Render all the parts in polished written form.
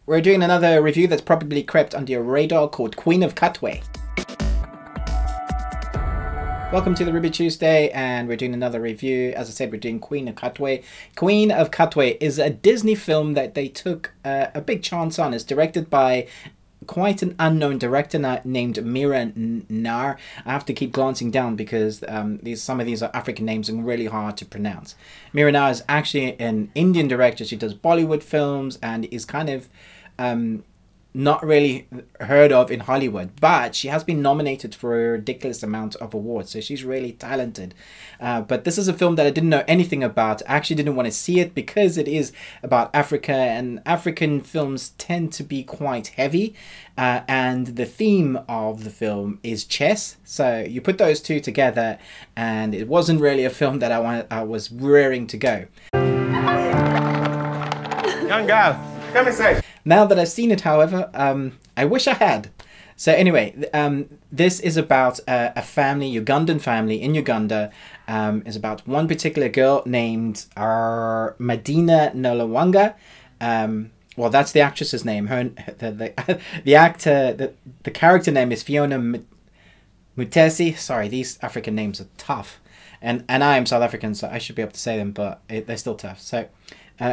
We're doing another review that's probably crept under your radar called Queen of Katwe. Welcome to the Ruby Tuesday, and we're doing another review. As I said, we're doing Queen of Katwe. Queen of Katwe is a Disney film that they took a big chance on. It's directed by quite an unknown director named Mira Nar. I have to keep glancing down because some of these are African names and really hard to pronounce. Mira Nar is actually an Indian director. She does Bollywood films and is kind of not really heard of in Hollywood, but she has been nominated for a ridiculous amount of awards, so she's really talented. But this is a film that I didn't know anything about. I actually didn't want to see it because it is about Africa, and African films tend to be quite heavy, and the theme of the film is chess. So you put those two together, and it wasn't really a film that I was raring to go. Young girl, come inside. Now that I've seen it, however, I wish I had. So anyway, this is about a family, Ugandan family in Uganda. It's about one particular girl named Madina Nalwanga. Well, that's the actress's name. The actor, the character name is Fiona Mutesi. Sorry, these African names are tough. And I am South African, so I should be able to say them, but they're still tough. So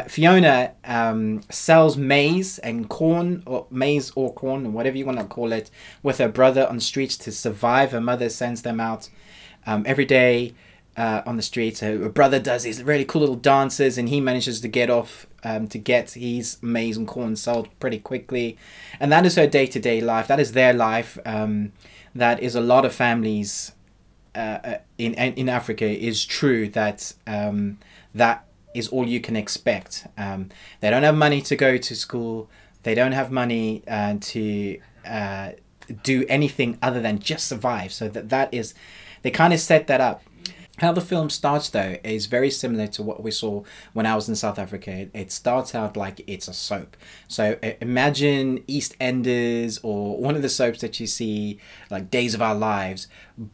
Fiona sells maize and corn, or maize or corn, or whatever you want to call it, with her brother on the streets to survive. Her mother sends them out every day on the streets. Her brother does these really cool little dances, and he manages to get off to get his maize and corn sold pretty quickly. And that is her day-to-day life. That is their life. That is a lot of families in Africa is true, that that is all you can expect. They don't have money to go to school. They don't have money to do anything other than just survive. So that is, they kind of set that up. How the film starts, though, is very similar to what we saw when I was in South Africa. It starts out like it's a soap. So imagine EastEnders, or one of the soaps that you see, like Days of Our Lives,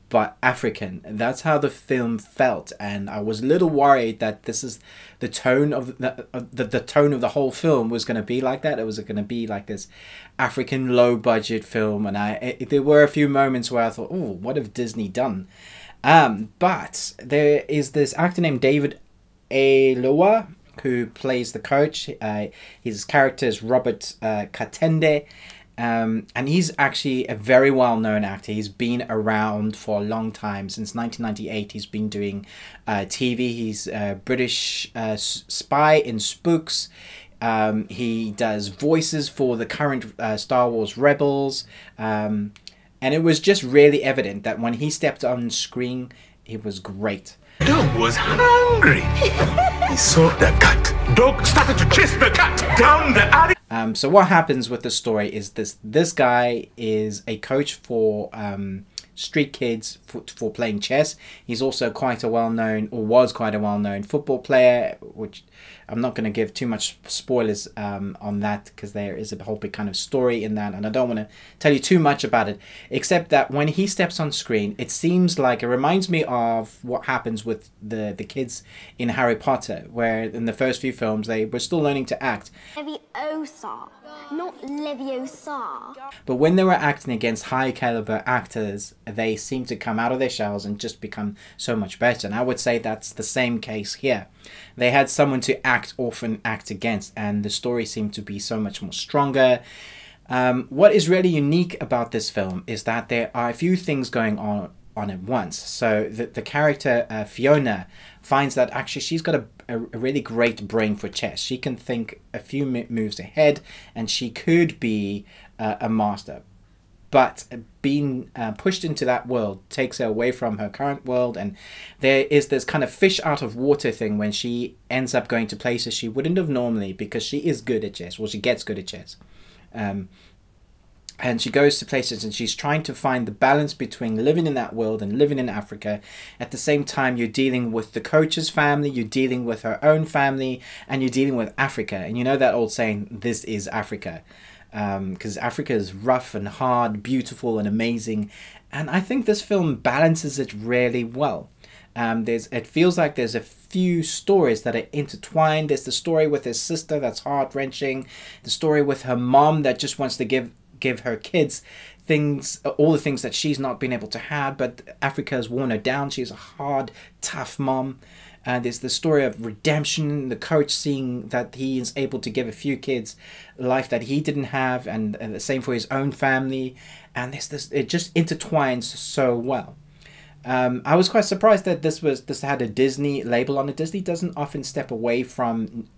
but African. That's how the film felt, and I was a little worried that this is the tone of the tone of the whole film was going to be like that. It was going to be like this African low-budget film, and there were a few moments where I thought, oh, what have Disney done? But there is this actor named David Oyelowo who plays the coach. His character is Robert Katende, and he's actually a very well-known actor. He's been around for a long time. Since 1998, he's been doing TV. He's a British spy in Spooks. He does voices for the current Star Wars Rebels. And it was just really evident that when he stepped on screen, it was great. Dog was hungry. He saw the cat. Dog started to chase the cat down the alley. So what happens with the story is this guy is a coach for street kids for playing chess. He's also quite a well-known, or was quite a well-known football player, which I'm not going to give too much spoilers on that, because there is a whole big kind of story in that, and I don't want to tell you too much about it, except that when he steps on screen, it seems like, it reminds me of what happens with the kids in Harry Potter, where in the first few films they were still learning to act. Leviosa, not Leviosa. But when they were acting against high caliber actors, they seem to come out of their shells and just become so much better. And I would say that's the same case here. They had someone to act off and act against, and the story seemed to be so much more stronger. What is really unique about this film is that there are a few things going on at once. So the character Fiona finds that actually she's got a really great brain for chess. She can think a few moves ahead, and she could be a master. But being pushed into that world takes her away from her current world, and there is this kind of fish out of water thing when she ends up going to places she wouldn't have normally, because she is good at chess. Well, she gets good at chess. And she goes to places and she's trying to find the balance between living in that world and living in Africa. At the same time, you're dealing with the coach's family, you're dealing with her own family, and you're dealing with Africa. And you know that old saying, this is Africa. Because Africa is rough and hard, beautiful and amazing. And I think this film balances it really well. It feels like there's a few stories that are intertwined. There's the story with his sister that's heart-wrenching, the story with her mom that just wants to give her kids things, all the things that she's not been able to have, but Africa has worn her down. She's a hard, tough mom. There's the story of redemption, the coach seeing that he is able to give a few kids a life that he didn't have, and the same for his own family. And it just intertwines so well. I was quite surprised that this had a Disney label on it. Disney doesn't often step away from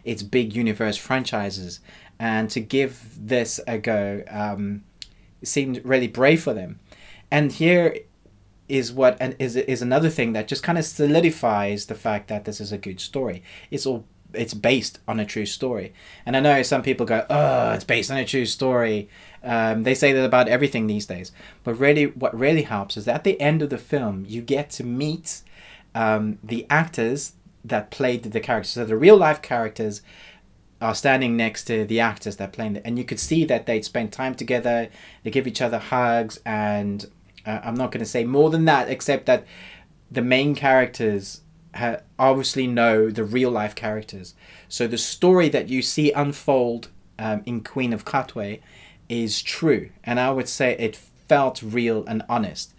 its big universe franchises, and to give this a go seemed really brave for them. And here is another thing that just kind of solidifies the fact that this is a good story. It's based on a true story. And I know some people go, oh, it's based on a true story. They say that about everything these days. But really, what really helps is that at the end of the film, you get to meet the actors that played the characters. So the real life characters are standing next to the actors that played it. And you could see that they'd spent time together. They give each other hugs. And I'm not going to say more than that, except that the main characters obviously know the real life characters. So the story that you see unfold in Queen of Katwe is true, and I would say it felt real and honest.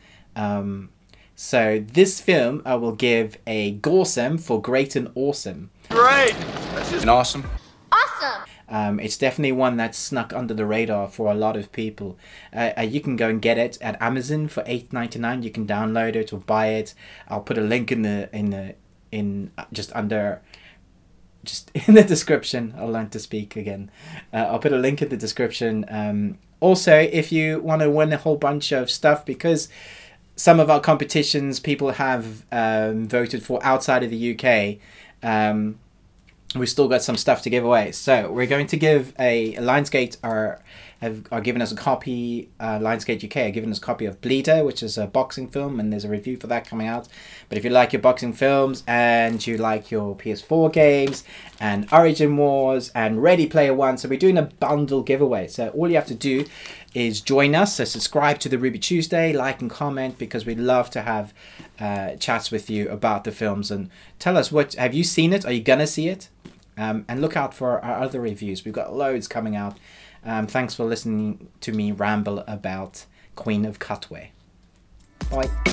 So this film I will give a Gorsome for great and awesome. Great! That's just awesome. Awesome! It's definitely one that snuck under the radar for a lot of people. You can go and get it at Amazon for $8.99. You can download it or buy it. I'll put a link in the description. I'll learn to speak again. I'll put a link in the description. Also, if you want to win a whole bunch of stuff, because some of our competitions people have voted for outside of the UK, we've still got some stuff to give away. So we're going to give Lionsgate are given us a copy. Lionsgate UK are giving us a copy of Bleeder, which is a boxing film, and there's a review for that coming out. But if you like your boxing films and you like your PS4 games and Origin Wars and Ready Player One, so we're doing a bundle giveaway. So all you have to do is join us. So subscribe to the Ruby Tuesday, like and comment, because we'd love to have chats with you about the films, and tell us, what have you seen it? Are you gonna see it? And look out for our other reviews. We've got loads coming out. Thanks for listening to me ramble about Queen of Katwe. Bye.